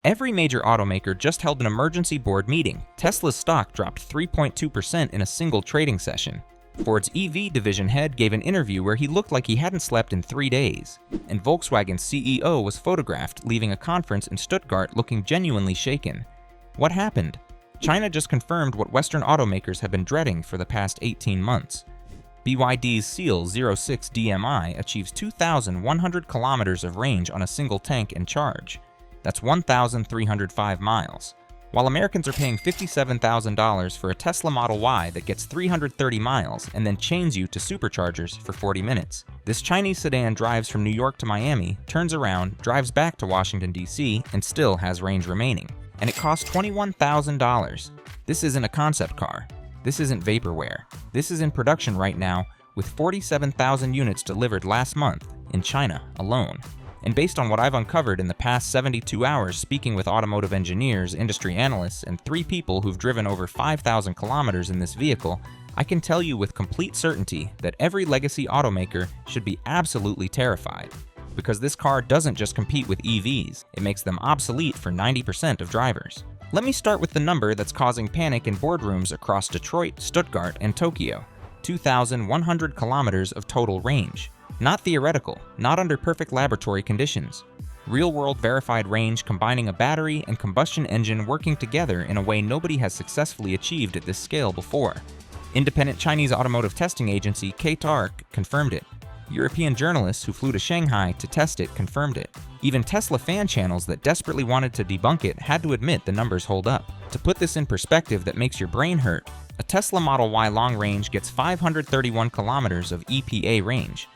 Every major automaker just held an emergency board meeting. Tesla's stock dropped 3.2% in a single trading session. Ford's EV division head gave an interview where he looked like he hadn't slept in 3 days. And Volkswagen's CEO was photographed leaving a conference in Stuttgart looking genuinely shaken. What happened? China just confirmed what Western automakers have been dreading for the past 18 months. BYD's Seal 06 DMI achieves 2,100 kilometers of range on a single tank and charge. That's 1,305 miles. While Americans are paying $57,000 for a Tesla Model Y that gets 330 miles and then chains you to superchargers for 40 minutes. This Chinese sedan drives from New York to Miami, turns around, drives back to Washington, D.C., and still has range remaining. And it costs $21,000. This isn't a concept car. This isn't vaporware. This is in production right now, with 47,000 units delivered last month in China alone. And based on what I've uncovered in the past 72 hours speaking with automotive engineers, industry analysts, and 3 people who've driven over 5,000 kilometers in this vehicle, I can tell you with complete certainty that every legacy automaker should be absolutely terrified. Because this car doesn't just compete with EVs, it makes them obsolete for 90% of drivers. Let me start with the number that's causing panic in boardrooms across Detroit, Stuttgart, and Tokyo. 2,100 kilometers of total range. Not theoretical, not under perfect laboratory conditions. Real-world verified range combining a battery and combustion engine working together in a way nobody has successfully achieved at this scale before. Independent Chinese automotive testing agency KTAR confirmed it. European journalists who flew to Shanghai to test it confirmed it. Even Tesla fan channels that desperately wanted to debunk it had to admit the numbers hold up. To put this in perspective that makes your brain hurt, a Tesla Model Y long range gets 531 kilometers of EPA range.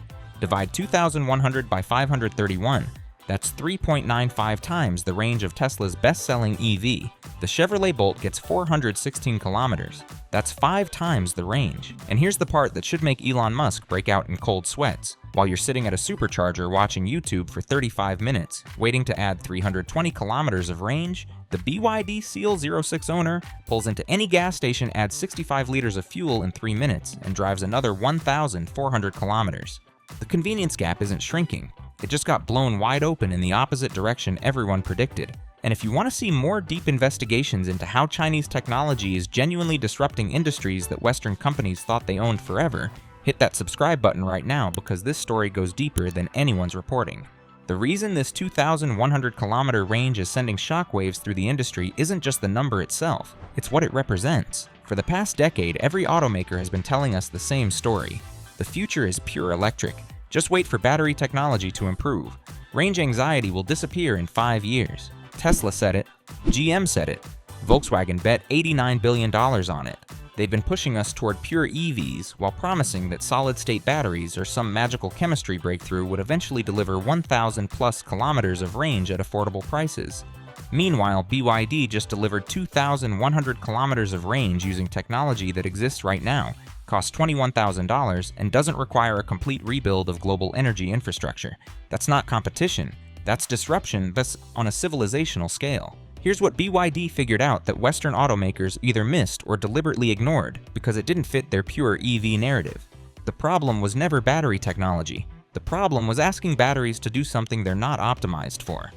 Divide 2,100 by 531, that's 3.95 times the range of Tesla's best-selling EV. The Chevrolet Bolt gets 416 kilometers. That's 5 times the range. And here's the part that should make Elon Musk break out in cold sweats. While you're sitting at a supercharger watching YouTube for 35 minutes, waiting to add 320 kilometers of range, the BYD Seal 06 owner pulls into any gas station, adds 65 liters of fuel in 3 minutes, and drives another 1,400 kilometers. The convenience gap isn't shrinking, it just got blown wide open in the opposite direction everyone predicted. And if you want to see more deep investigations into how Chinese technology is genuinely disrupting industries that Western companies thought they owned forever, hit that subscribe button right now because this story goes deeper than anyone's reporting. The reason this 2,100 kilometer range is sending shockwaves through the industry isn't just the number itself, it's what it represents. For the past decade, every automaker has been telling us the same story. The future is pure electric. Just wait for battery technology to improve. Range anxiety will disappear in 5 years. Tesla said it. GM said it. Volkswagen bet $89 billion on it. They've been pushing us toward pure EVs while promising that solid-state batteries or some magical chemistry breakthrough would eventually deliver 1,000 plus kilometers of range at affordable prices. Meanwhile, BYD just delivered 2,100 kilometers of range using technology that exists right now, costs $21,000, and doesn't require a complete rebuild of global energy infrastructure. That's not competition. That's disruption that's on a civilizational scale. Here's what BYD figured out that Western automakers either missed or deliberately ignored because it didn't fit their pure EV narrative. The problem was never battery technology. The problem was asking batteries to do something they're not optimized for.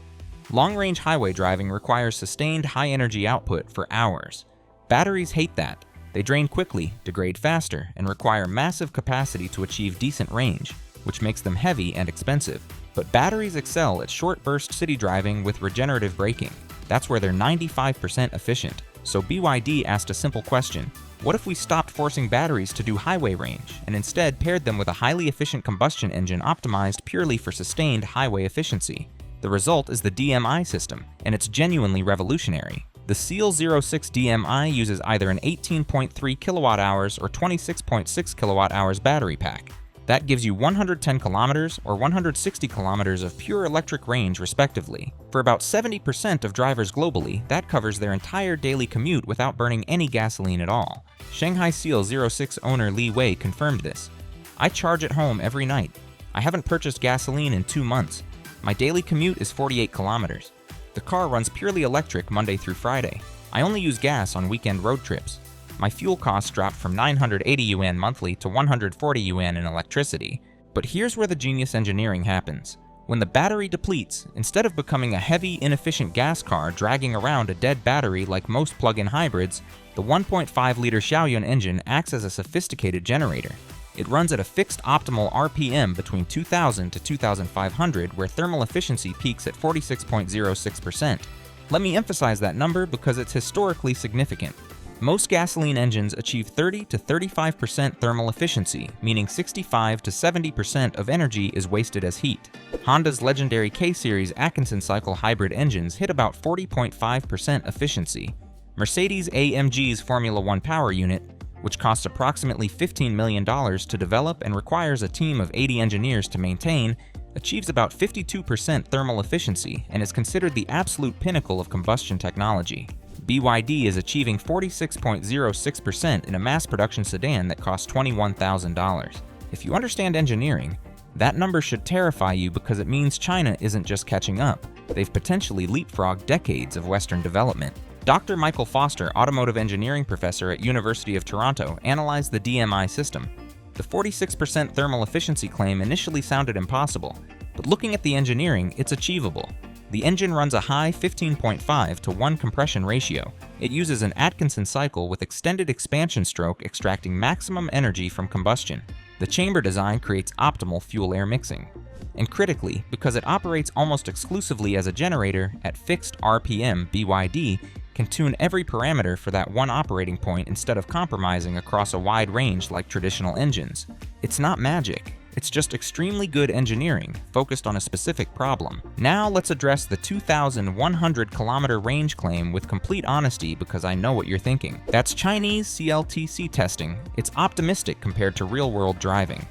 Long-range highway driving requires sustained high-energy output for hours. Batteries hate that. They drain quickly, degrade faster, and require massive capacity to achieve decent range, which makes them heavy and expensive. But batteries excel at short-burst city driving with regenerative braking. That's where they're 95% efficient. So BYD asked a simple question: what if we stopped forcing batteries to do highway range and instead paired them with a highly efficient combustion engine optimized purely for sustained highway efficiency? The result is the DMI system, and it's genuinely revolutionary. The Seal 06 DMI uses either an 18.3 kilowatt-hours or 26.6 kilowatt-hours battery pack. That gives you 110 kilometers or 160 kilometers of pure electric range respectively. For about 70% of drivers globally, that covers their entire daily commute without burning any gasoline at all. Shanghai Seal 06 owner Li Wei confirmed this. I charge at home every night. I haven't purchased gasoline in 2 months. My daily commute is 48 kilometers. The car runs purely electric Monday through Friday. I only use gas on weekend road trips. My fuel costs dropped from 980 yuan monthly to 140 yuan in electricity. But here's where the genius engineering happens. When the battery depletes, instead of becoming a heavy, inefficient gas car dragging around a dead battery like most plug-in hybrids, the 1.5-liter Xiaoyun engine acts as a sophisticated generator. It runs at a fixed optimal RPM between 2000 to 2500, where thermal efficiency peaks at 46.06%. Let me emphasize that number because it's historically significant. Most gasoline engines achieve 30 to 35% thermal efficiency, meaning 65 to 70% of energy is wasted as heat. Honda's legendary K-Series Atkinson cycle hybrid engines hit about 40.5% efficiency. Mercedes-AMG's Formula One power unit, which costs approximately $15 million to develop and requires a team of 80 engineers to maintain, achieves about 52% thermal efficiency and is considered the absolute pinnacle of combustion technology. BYD is achieving 46.06% in a mass production sedan that costs $21,000. If you understand engineering, that number should terrify you because it means China isn't just catching up, they've potentially leapfrogged decades of Western development. Dr. Michael Foster, automotive engineering professor at University of Toronto, analyzed the DMI system. The 46% thermal efficiency claim initially sounded impossible, but looking at the engineering, it's achievable. The engine runs a high 15.5 to 1 compression ratio. It uses an Atkinson cycle with extended expansion stroke extracting maximum energy from combustion. The chamber design creates optimal fuel-air mixing. And critically, because it operates almost exclusively as a generator at fixed RPM, BYD can tune every parameter for that one operating point instead of compromising across a wide range like traditional engines. It's not magic. It's just extremely good engineering, focused on a specific problem. Now let's address the 2,100-kilometer range claim with complete honesty because I know what you're thinking. That's Chinese CLTC testing. It's optimistic compared to real-world driving.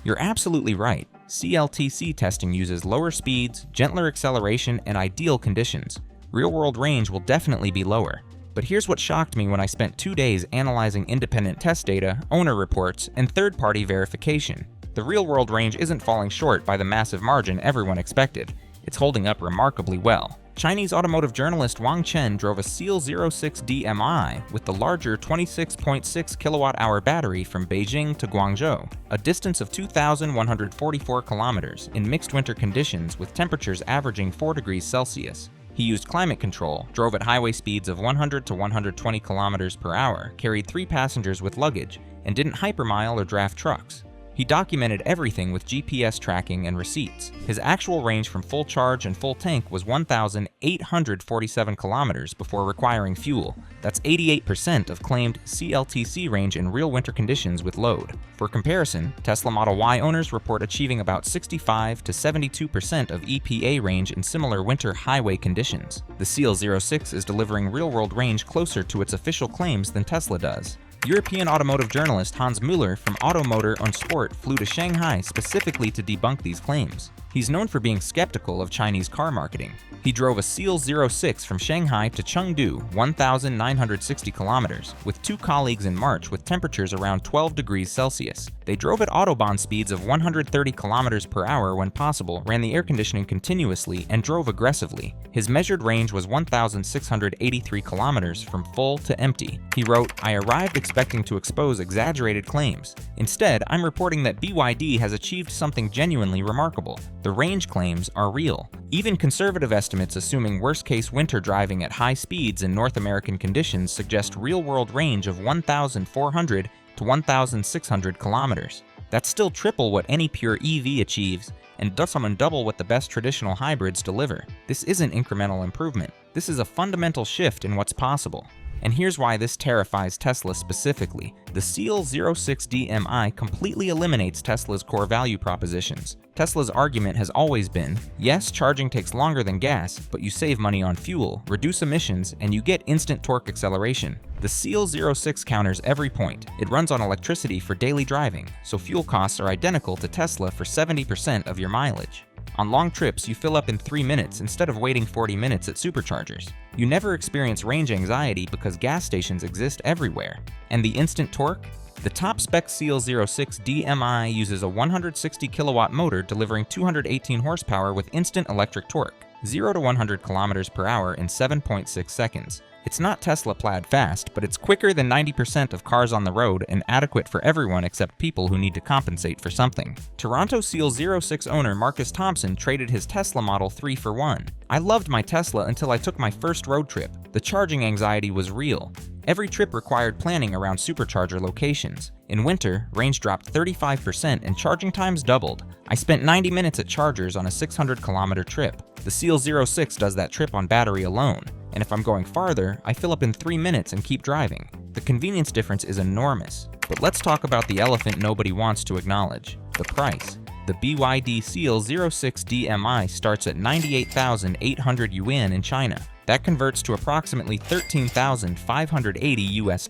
You're absolutely right. CLTC testing uses lower speeds, gentler acceleration, and ideal conditions. Real-world range will definitely be lower. But here's what shocked me when I spent 2 days analyzing independent test data, owner reports, and third-party verification. The real-world range isn't falling short by the massive margin everyone expected. It's holding up remarkably well. Chinese automotive journalist Wang Chen drove a Seal 06 DMI with the larger 26.6 kilowatt-hour battery from Beijing to Guangzhou, a distance of 2,144 kilometers in mixed winter conditions with temperatures averaging 4 degrees Celsius. He used climate control, drove at highway speeds of 100 to 120 kilometers per hour, carried 3 passengers with luggage, and didn't hypermile or draft trucks. He documented everything with GPS tracking and receipts. His actual range from full charge and full tank was 1,847 kilometers before requiring fuel. That's 88% of claimed CLTC range in real winter conditions with load. For comparison, Tesla Model Y owners report achieving about 65 to 72% of EPA range in similar winter highway conditions. The Seal 06 is delivering real-world range closer to its official claims than Tesla does. European automotive journalist Hans Müller from Automotive und Sport flew to Shanghai specifically to debunk these claims. He's known for being skeptical of Chinese car marketing. He drove a Seal 06 from Shanghai to Chengdu, 1,960 kilometers, with 2 colleagues in March with temperatures around 12 degrees Celsius. They drove at Autobahn speeds of 130 kilometers per hour when possible, ran the air conditioning continuously, and drove aggressively. His measured range was 1,683 kilometers from full to empty. He wrote, "I arrived expecting to expose exaggerated claims. Instead, I'm reporting that BYD has achieved something genuinely remarkable. The range claims are real." Even conservative estimates assuming worst-case winter driving at high speeds in North American conditions suggest real-world range of 1,400 to 1,600 kilometers. That's still triple what any pure EV achieves, and does double what the best traditional hybrids deliver. This isn't incremental improvement. This is a fundamental shift in what's possible. And here's why this terrifies Tesla specifically. The Seal 06 DMI completely eliminates Tesla's core value propositions. Tesla's argument has always been, yes, charging takes longer than gas, but you save money on fuel, reduce emissions, and you get instant torque acceleration. The Seal 06 counters every point. It runs on electricity for daily driving, so fuel costs are identical to Tesla for 70% of your mileage. On long trips, you fill up in 3 minutes instead of waiting 40 minutes at superchargers. You never experience range anxiety because gas stations exist everywhere. And the instant torque? The top-spec Seal 06 DMI uses a 160 kilowatt motor delivering 218 horsepower with instant electric torque. 0 to 100 kilometers per hour in 7.6 seconds. It's not Tesla plaid fast, but it's quicker than 90% of cars on the road and adequate for everyone except people who need to compensate for something. Toronto Seal 06 owner Marcus Thompson traded his Tesla Model 3 for one. "I loved my Tesla until I took my first road trip. The charging anxiety was real. Every trip required planning around supercharger locations. In winter, range dropped 35% and charging times doubled. I spent 90 minutes at chargers on a 600-kilometer trip. The Seal 06 does that trip on battery alone. And if I'm going farther, I fill up in 3 minutes and keep driving. The convenience difference is enormous. But let's talk about the elephant nobody wants to acknowledge: the price. The BYD Seal 06 DMI starts at 98,800 yuan in China. That converts to approximately $13,580 US.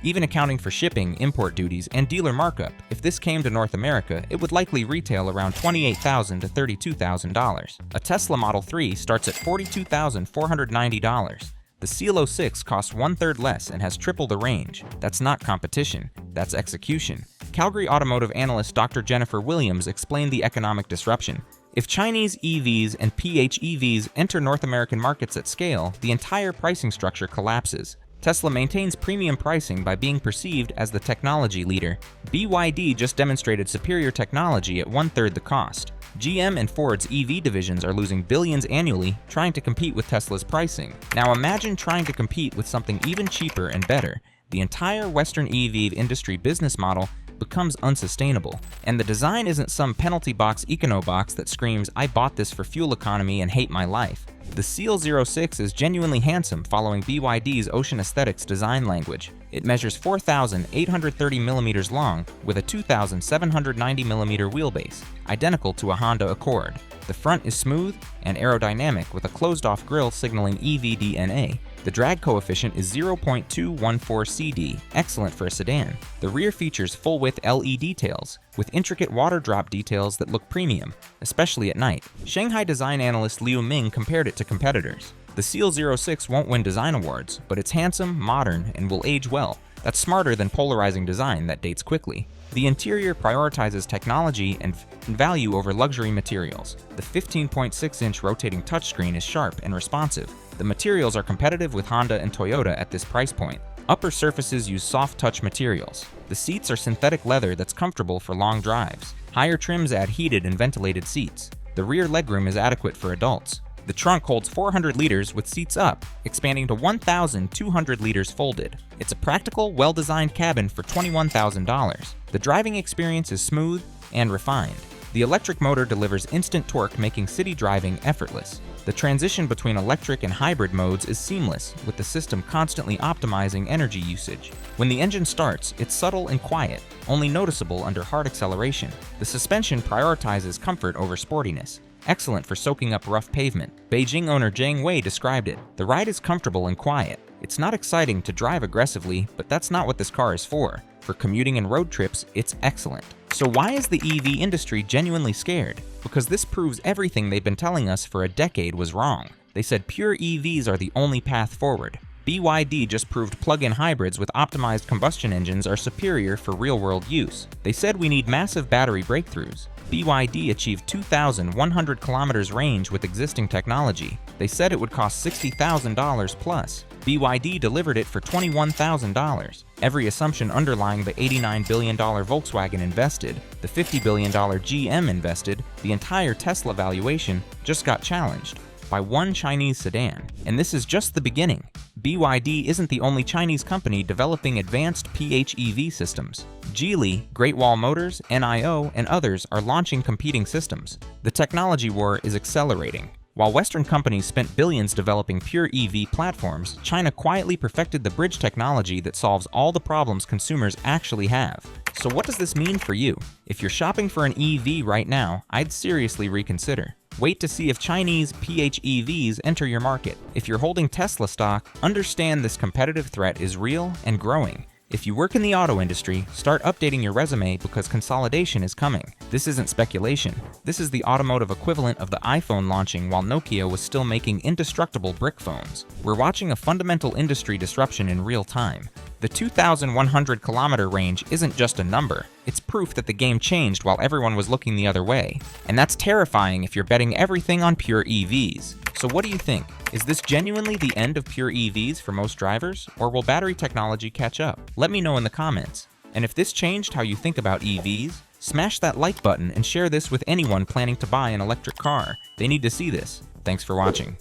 Even accounting for shipping, import duties, and dealer markup, if this came to North America, it would likely retail around $28,000 to $32,000. A Tesla Model 3 starts at $42,490. The Seal 06 costs one-third less and has triple the range. That's not competition, that's execution. Calgary automotive analyst Dr. Jennifer Williams explained the economic disruption. If Chinese EVs and PHEVs enter North American markets at scale, the entire pricing structure collapses. Tesla maintains premium pricing by being perceived as the technology leader. BYD just demonstrated superior technology at one-third the cost. GM and Ford's EV divisions are losing billions annually trying to compete with Tesla's pricing. Now imagine trying to compete with something even cheaper and better. The entire Western EV industry business model becomes unsustainable. And the design isn't some penalty box econo box that screams, "I bought this for fuel economy and hate my life." The Seal 06 is genuinely handsome following BYD's Ocean Aesthetics design language. It measures 4,830 millimeters long with a 2,790 millimeter wheelbase, identical to a Honda Accord. The front is smooth and aerodynamic with a closed-off grille signaling EV DNA. The drag coefficient is 0.214 CD, excellent for a sedan. The rear features full-width LED tails, with intricate water drop details that look premium, especially at night. Shanghai design analyst Liu Ming compared it to competitors. The Seal 06 won't win design awards, but it's handsome, modern, and will age well. That's smarter than polarizing design that dates quickly. The interior prioritizes technology and value over luxury materials. The 15.6-inch rotating touchscreen is sharp and responsive. The materials are competitive with Honda and Toyota at this price point. Upper surfaces use soft touch materials. The seats are synthetic leather that's comfortable for long drives. Higher trims add heated and ventilated seats. The rear legroom is adequate for adults. The trunk holds 400 liters with seats up, expanding to 1,200 liters folded. It's a practical, well-designed cabin for $21,000. The driving experience is smooth and refined. The electric motor delivers instant torque, making city driving effortless. The transition between electric and hybrid modes is seamless, with the system constantly optimizing energy usage. When the engine starts, it's subtle and quiet, only noticeable under hard acceleration. The suspension prioritizes comfort over sportiness, excellent for soaking up rough pavement. Beijing owner Zhang Wei described it. "The ride is comfortable and quiet. It's not exciting to drive aggressively, but that's not what this car is for. For commuting and road trips, it's excellent." So why is the EV industry genuinely scared? Because this proves everything they've been telling us for a decade was wrong. They said pure EVs are the only path forward. BYD just proved plug-in hybrids with optimized combustion engines are superior for real-world use. They said we need massive battery breakthroughs. BYD achieved 2,100 kilometers range with existing technology. They said it would cost $60,000 plus. BYD delivered it for $21,000. Every assumption underlying the $89 billion Volkswagen invested, the $50 billion GM invested, the entire Tesla valuation just got challenged by one Chinese sedan. And this is just the beginning. BYD isn't the only Chinese company developing advanced PHEV systems. Geely, Great Wall Motors, NIO, and others are launching competing systems. The technology war is accelerating. While Western companies spent billions developing pure EV platforms, China quietly perfected the bridge technology that solves all the problems consumers actually have. So what does this mean for you? If you're shopping for an EV right now, I'd seriously reconsider. Wait to see if Chinese PHEVs enter your market. If you're holding Tesla stock, understand this competitive threat is real and growing. If you work in the auto industry, start updating your resume because consolidation is coming. This isn't speculation. This is the automotive equivalent of the iPhone launching while Nokia was still making indestructible brick phones. We're watching a fundamental industry disruption in real time. The 2,100-kilometer range isn't just a number, it's proof that the game changed while everyone was looking the other way. And that's terrifying if you're betting everything on pure EVs. So what do you think? Is this genuinely the end of pure EVs for most drivers, or will battery technology catch up? Let me know in the comments. And if this changed how you think about EVs, smash that like button and share this with anyone planning to buy an electric car. They need to see this. Thanks for watching.